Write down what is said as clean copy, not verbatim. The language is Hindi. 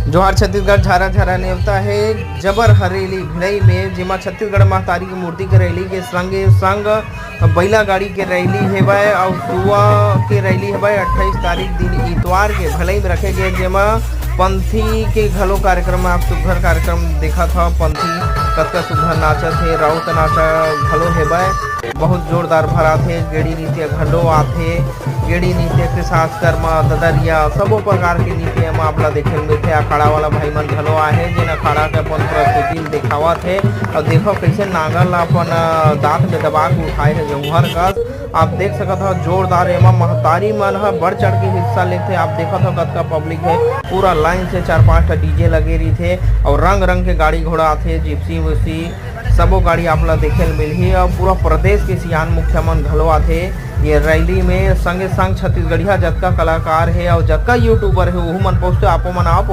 जोहार छत्तीसगढ़ झारा झारा नेवता है जबर हरेली भिड़ई में जेमा छत्तीसगढ़ महतारी की मूर्ति के रैली के संगे संग बैला गाड़ी के रैली हेबय और दुआ के रैली हेबय 28 तारीख दिन इतवार के भलई में रखे गए जेमा पंथी के घलो कार्यक्रम आप सुघर कार्यक्रम देखा था। पंथी कतका सुघर नाचत है, राउत नाचा घलो हेबय बहुत जोरदार भरा थे। गेड़ी नृत्य घलो आथे, गेड़ी नृत्य के साथ कर्मा ददरिया सबो प्रकार के नृत्य में आपला देखे मिलते। अखाड़ा वाला भाई मन घलो आहे जिन अखाड़ा के अपन प्रस्तुति दिखावत है और देखो कैसे नांगल अपन दांत में दबा के उठाए है जौहर का। आप देख सकत हो जोरदार एमा महतारी मन ह बढ़ चढ़ के हिस्सा लेते। आप देखत हो कतका पब्लिक है, पूरा लाइन से 4-5 डीजे लगे रही थे और रंग रंग के गाड़ी घोड़ा आथे, जिप्सी उप्सी सबो गाड़ी आपला देखे मिलही और पूरा प्रदेश के सियान मुख्य मन घलो आथे ये रैली में। संगे संग छत्तीसगढ़िया जतका कलाकार है और जतका यूट्यूबर है वो मन पोस्ट आपो मन आप